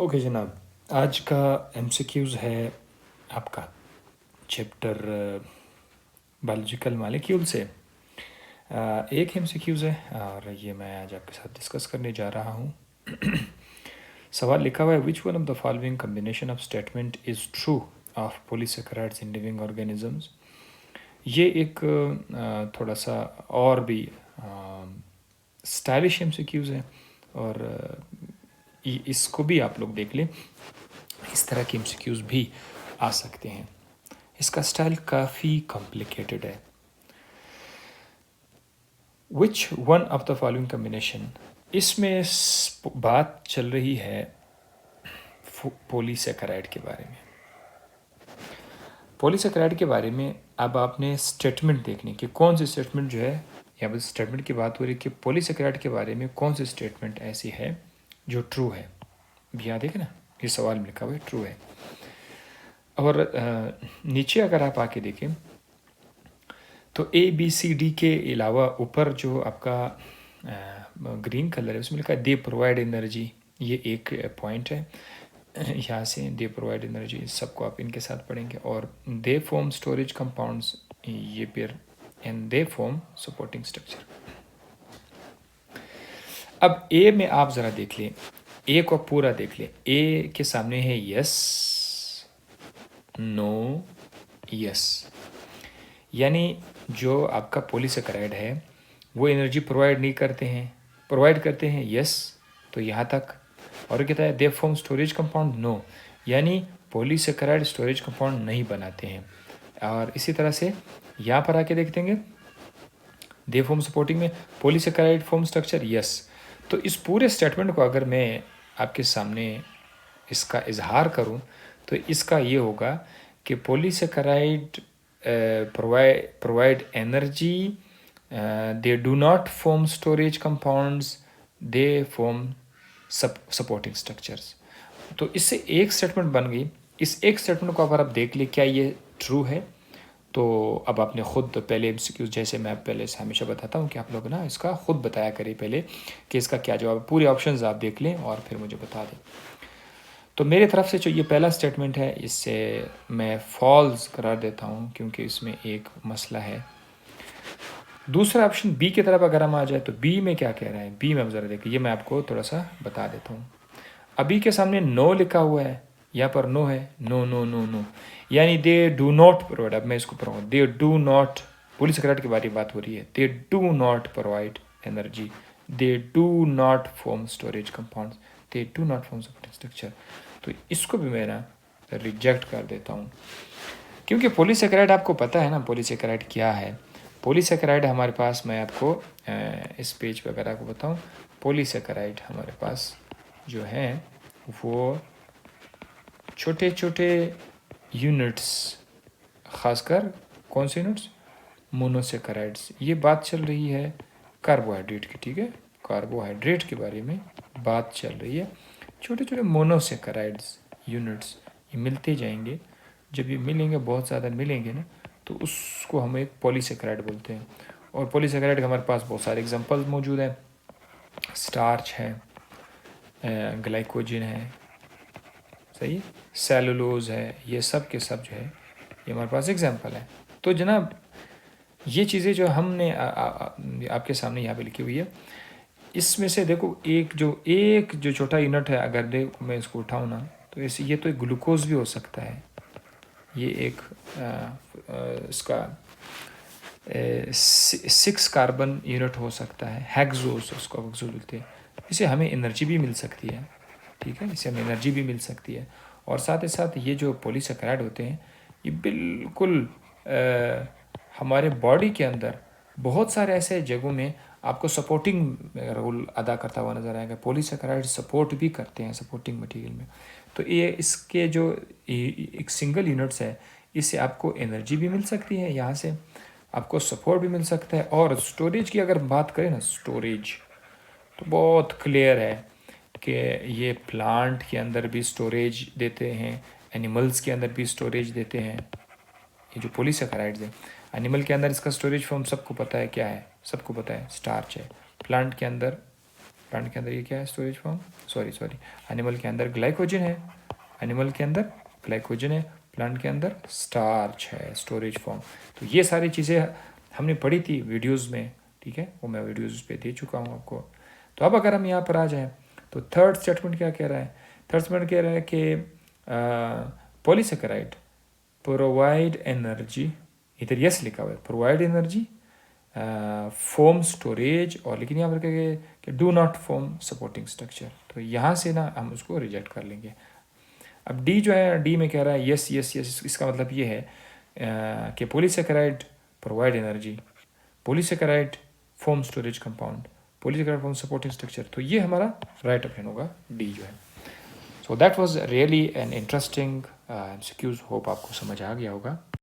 Okay जनाब, आज का एमसीक्यूज़ है आपका चैप्टर बायोलॉजिकल मालिक्यूल से। एक एमसीक्यूज़ है और ये मैं आज आपके साथ डिस्कस करने जा रहा हूँ। सवाल लिखा हुआ है, which one of the following combination of statement is true of polysaccharides in living organisms. ये एक थोड़ा सा और भी स्टाइलिश एमसीक्यूज़ है और इसको भी आप लोग देख लें। इस तरह के एमसीक्यूज़ भी आ सकते हैं। इसका स्टाइल काफ़ी कॉम्प्लिकेटेड है। Which one of the following combination, इसमें बात चल रही है पॉलीसेकेराइड के बारे में। पॉलीसेकेराइड के बारे में अब आपने स्टेटमेंट देखने कि कौन सी स्टेटमेंट जो है, यहाँ पर स्टेटमेंट की बात हो रही है कि पॉलीसेकेराइड के बारे में कौन सी स्टेटमेंट ऐसी है जो ट्रू है। भी यहाँ देखें ना, ये सवाल में लिखा हुआ है ट्रू है। और नीचे अगर आप आके देखें तो ए बी सी डी के अलावा ऊपर जो आपका ग्रीन कलर है उसमें लिखा है दे प्रोवाइड एनर्जी। ये एक पॉइंट है यहाँ से, दे प्रोवाइड एनर्जी, सबको आप इनके साथ पढ़ेंगे। और दे फॉर्म स्टोरेज कंपाउंड्स, ये pair, and they form supporting structure. अब ए में आप ज़रा देख लें, ए को पूरा देख लें। ए के सामने है यस, नो, यस, यानी जो आपका पॉलीसेकेराइड है वो एनर्जी प्रोवाइड नहीं करते हैं, प्रोवाइड करते हैं यस, तो यहाँ तक। और कहता है they form storage compound, no, यानी पॉलीसेकेराइड स्टोरेज कंपाउंड नहीं बनाते हैं। और इसी तरह से यहाँ पर आके देखते हैं दे फॉर्म सपोर्टिंग में पॉलीसेकेराइड फॉर्म स्ट्रक्चर, यस। तो इस पूरे स्टेटमेंट को अगर मैं आपके सामने इसका इजहार करूँ तो इसका ये होगा कि polysaccharide provide energy, they do not form storage compounds, they form supporting structures। तो इससे एक स्टेटमेंट बन गई। इस एक स्टेटमेंट को अगर आप देख ले क्या ये ट्रू है, तो अब आपने ख़ुद पहले एमसीक्यूज़, जैसे मैं पहले से हमेशा बताता हूँ कि आप लोग ना इसका ख़ुद बताया करिए पहले कि इसका क्या जवाब है। पूरे ऑप्शंस आप देख लें और फिर मुझे बता दें। तो मेरे तरफ से जो ये पहला स्टेटमेंट है इससे मैं फॉल्स करार देता हूँ क्योंकि इसमें एक मसला है। दूसरा ऑप्शन बी की तरफ अगर हम आ जाए तो बी में क्या कह रहा है, बी में हम ज़रा देखिए, ये मैं आपको थोड़ा सा बता देता हूँ। अभी के सामने नो लिखा हुआ है, यहाँ पर नो है, नो नो नो नो, यानी दे डू नॉट प्रोवाइड। अब मैं इसको पढ़ूँगा, दे डू नॉट, पॉलीसेकेराइड के बारे में बात हो रही है, they do not provide energy, they do not form storage compounds, they do not form supporting structure. तो इसको भी मैं ना रिजेक्ट कर देता हूँ क्योंकि पॉलीसेकेराइड आपको पता है ना पॉलीसेकेराइड क्या है। पॉलीसेकेराइड हमारे पास, मैं आपको इस पेज पे अगर आपको बताऊँ, पॉलीसेकेराइड हमारे पास जो है वो छोटे छोटे यूनिट्स, ख़ासकर कौन से यूनिट्स, मोनोसेकेराइड्स। ये बात चल रही है कार्बोहाइड्रेट की, ठीक है, कार्बोहाइड्रेट के बारे में बात चल रही है। छोटे छोटे मोनोसेकेराइड्स यूनिट्स ये मिलते जाएंगे, जब ये मिलेंगे, बहुत ज़्यादा मिलेंगे ना, तो उसको हम एक पॉलीसेकेराइड बोलते हैं। और पॉलीसेकेराइड के हमारे पास बहुत सारे एग्जांपल्स मौजूद हैं, स्टार्च है, ग्लाइकोजन है, सही है, सेलुलोज है, ये सब के सब जो है ये हमारे पास एग्जांपल है। तो जनाब ये चीज़ें जो हमने आपके सामने यहाँ पे लिखी हुई है, इसमें से देखो एक जो छोटा यूनिट है, अगर देखो मैं इसको उठाऊँ ना, तो ये तो एक ग्लूकोज भी हो सकता है, ये एक इसका 6 कार्बन यूनिट हो सकता है, हेक्सोस, उसको हेक्सोस बोलते हैं। इससे हमें एनर्जी भी मिल सकती है, ठीक है, इससे हमें एनर्जी भी मिल सकती है। और साथ ही साथ ये जो पॉलीसेकेराइड होते हैं ये बिल्कुल हमारे बॉडी के अंदर बहुत सारे ऐसे जगहों में आपको सपोर्टिंग रोल अदा करता हुआ नज़र आएगा। पॉलीसेकेराइड सपोर्ट भी करते हैं सपोर्टिंग मटेरियल में। तो ये इसके जो एक सिंगल यूनिट्स है, इससे आपको एनर्जी भी मिल सकती है, यहाँ से आपको सपोर्ट भी मिल सकता है। और स्टोरेज की अगर बात करें ना, स्टोरेज तो बहुत क्लियर है कि ये प्लांट के अंदर भी स्टोरेज देते हैं, एनिमल्स के अंदर भी स्टोरेज देते हैं। ये जो पॉलीसेकेराइड्स है, एनिमल के अंदर इसका स्टोरेज फॉर्म सबको पता है क्या है, सबको पता है, स्टार्च है। प्लांट के अंदर प्लांट के अंदर ये क्या है स्टोरेज फॉर्म, सॉरी एनिमल के अंदर ग्लाइकोजन है, एनिमल के अंदर ग्लाइकोजन है, प्लांट के अंदर स्टार्च है स्टोरेज फॉर्म। तो ये सारी चीज़ें हमने पढ़ी थी वीडियोस में, ठीक है, वो मैं वीडियोस पे दे चुका हूँ आपको। तो अब अगर हम यहाँ पर आ जाएँ तो थर्ड स्टेटमेंट क्या कह रहा है, थर्ड स्टेटमेंट कह रहा है कि पॉलीसेकेराइड प्रोवाइड एनर्जी, इधर यस लिखा हुआ है प्रोवाइड एनर्जी, फॉर्म स्टोरेज, और लेकिन यहाँ पर कहेंगे कि do not form supporting structure. तो यहाँ से ना हम उसको रिजेक्ट कर लेंगे। अब डी जो है, डी में कह रहा है यस यस यस, इसका मतलब ये है कि polysaccharide provide energy, polysaccharide form storage compound, polysaccharide form supporting structure. तो ये हमारा राइट ऑप्शन होगा डी जो है। So that was really an interesting MCQs, hope आपको समझ आ गया होगा।